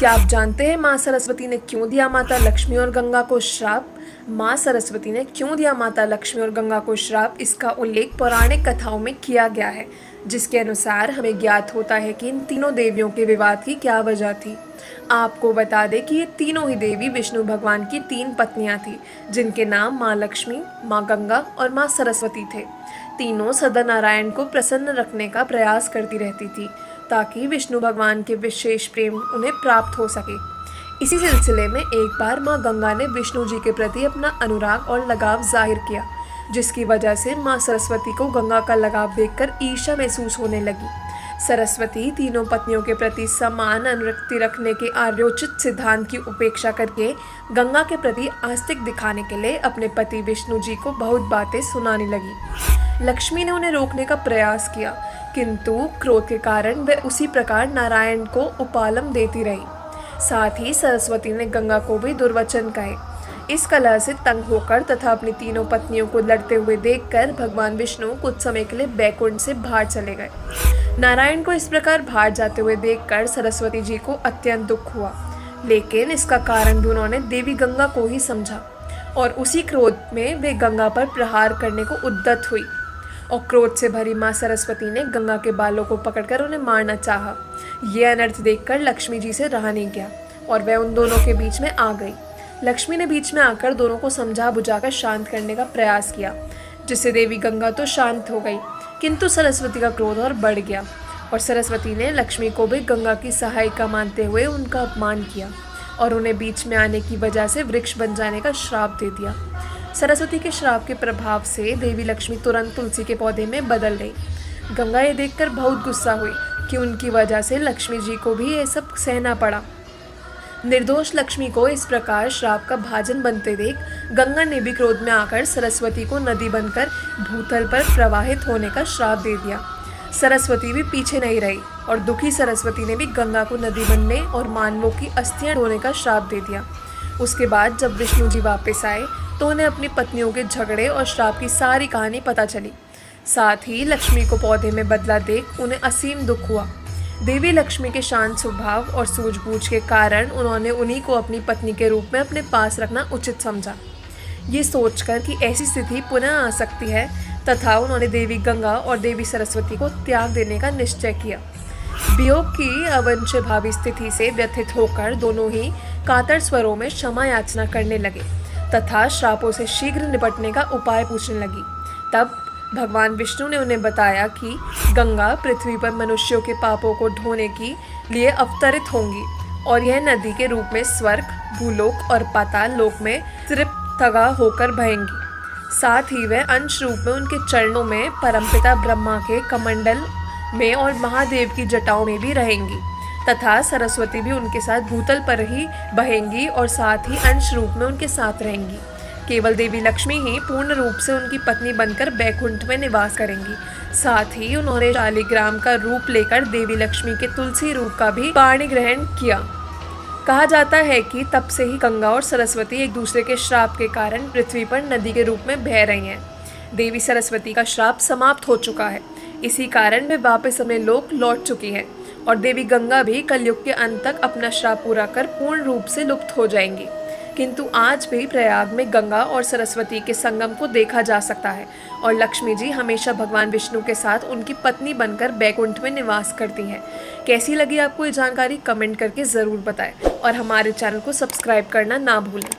क्या आप जानते हैं माँ सरस्वती ने क्यों दिया माता लक्ष्मी और गंगा को श्राप? माँ सरस्वती ने क्यों दिया माता लक्ष्मी और गंगा को श्राप, इसका उल्लेख पौराणिक कथाओं में किया गया है, जिसके अनुसार हमें ज्ञात होता है कि इन तीनों देवियों के विवाद की क्या वजह थी। आपको बता दें कि ये तीनों ही देवी विष्णु भगवान की 3 पत्नियां थीं, जिनके नाम माँ लक्ष्मी, माँ गंगा और माँ सरस्वती थे। तीनों सदा नारायण को प्रसन्न रखने का प्रयास करती रहती थी, ताकि विष्णु भगवान के विशेष प्रेम उन्हें प्राप्त हो सके। इसी सिलसिले में एक बार माँ गंगा ने विष्णु जी के प्रति अपना अनुराग और लगाव जाहिर किया, जिसकी वजह से माँ सरस्वती को गंगा का लगाव देखकर ईर्ष्या महसूस होने लगी। सरस्वती तीनों पत्नियों के प्रति समान अनुरक्ति रखने के आर्योचित सिद्धांत की उपेक्षा करके गंगा के प्रति आस्तिक दिखाने के लिए अपने पति विष्णु जी को बहुत बातें सुनाने लगी। लक्ष्मी ने उन्हें रोकने का प्रयास किया, किंतु क्रोध के कारण वे उसी प्रकार नारायण को उपालम देती रही। साथ ही सरस्वती ने गंगा को भी दुर्वचन कहे। इस कलह से तंग होकर तथा अपनी तीनों पत्नियों को लड़ते हुए देखकर भगवान विष्णु कुछ समय के लिए बैकुंठ से बाहर चले गए। नारायण को इस प्रकार बाहर जाते हुए देखकर सरस्वती जी को अत्यंत दुख हुआ, लेकिन इसका कारण भी उन्होंने देवी गंगा को ही समझा और उसी क्रोध में वे गंगा पर प्रहार करने को उद्यत हुई। और क्रोध से भरी माँ सरस्वती ने गंगा के बालों को पकड़कर उन्हें मारना चाहा। यह अनर्थ देखकर लक्ष्मी जी से रहा नहीं गया और वह उन दोनों के बीच में आ गई। लक्ष्मी ने बीच में आकर दोनों को समझा बुझाकर शांत करने का प्रयास किया, जिससे देवी गंगा तो शांत हो गई, किंतु सरस्वती का क्रोध और बढ़ गया और सरस्वती ने लक्ष्मी को भी गंगा की सहायिका मानते हुए उनका अपमान किया और उन्हें बीच में आने की वजह से वृक्ष बन जाने का श्राप दे दिया। सरस्वती के श्राप के प्रभाव से देवी लक्ष्मी तुरंत तुलसी के पौधे में बदल गई। गंगा ये देखकर बहुत गुस्सा हुई कि उनकी वजह से लक्ष्मी जी को भी ये सब सहना पड़ा। निर्दोष लक्ष्मी को इस प्रकार श्राप का भाजन बनते देख गंगा ने भी क्रोध में आकर सरस्वती को नदी बनकर भूतल पर प्रवाहित होने का श्राप दे दिया। सरस्वती भी पीछे नहीं रही और दुखी सरस्वती ने भी गंगा को नदी बनने और मानवों की अस्थियां ढोने का श्राप दे दिया। उसके बाद जब विष्णु जी वापस आए तो उन्हें अपनी पत्नियों के झगड़े और श्राप की सारी कहानी पता चली। साथ ही लक्ष्मी को पौधे में बदला देख उन्हें असीम दुख हुआ। देवी लक्ष्मी के शांत स्वभाव और सूझबूझ के कारण उन्होंने उन्हीं को अपनी पत्नी के रूप में अपने पास रखना उचित समझा, ये सोचकर कि ऐसी स्थिति पुनः आ सकती है, तथा उन्होंने देवी गंगा और देवी सरस्वती को त्याग देने का निश्चय किया। वियोग की अवंश भावी स्थिति से व्यथित होकर दोनों ही कातर स्वरों में क्षमा याचना करने लगे तथा श्रापों से शीघ्र निपटने का उपाय पूछने लगी। तब भगवान विष्णु ने उन्हें बताया कि गंगा पृथ्वी पर मनुष्यों के पापों को ढोने के लिए अवतरित होंगी और यह नदी के रूप में स्वर्ग, भूलोक और पाताल लोक में तृप्तगा होकर बहेंगी। साथ ही वह अंश रूप में उनके चरणों में परमपिता ब्रह्मा के कमंडल में और महादेव की जटाओं में भी रहेंगी तथा सरस्वती भी उनके साथ भूतल पर ही बहेंगी और साथ ही अंश रूप में उनके साथ रहेंगी। केवल देवी लक्ष्मी ही पूर्ण रूप से उनकी पत्नी बनकर बैकुंठ में निवास करेंगी। साथ ही उन्होंने शालिग्राम का रूप लेकर देवी लक्ष्मी के तुलसी रूप का भी पाणी ग्रहण किया। कहा जाता है कि तब से ही गंगा और सरस्वती एक दूसरे के श्राप के कारण पृथ्वी पर नदी के रूप में बह रही हैं। देवी सरस्वती का श्राप समाप्त हो चुका है, इसी कारण वे वापस अपने लोक लौट चुकी हैं और देवी गंगा भी कलयुग के अंत तक अपना श्राप पूरा कर पूर्ण रूप से लुप्त हो जाएंगी। किंतु आज भी प्रयाग में गंगा और सरस्वती के संगम को देखा जा सकता है और लक्ष्मी जी हमेशा भगवान विष्णु के साथ उनकी पत्नी बनकर बैकुंठ में निवास करती हैं। कैसी लगी आपको ये जानकारी कमेंट करके ज़रूर बताएं और हमारे चैनल को सब्सक्राइब करना ना भूलें।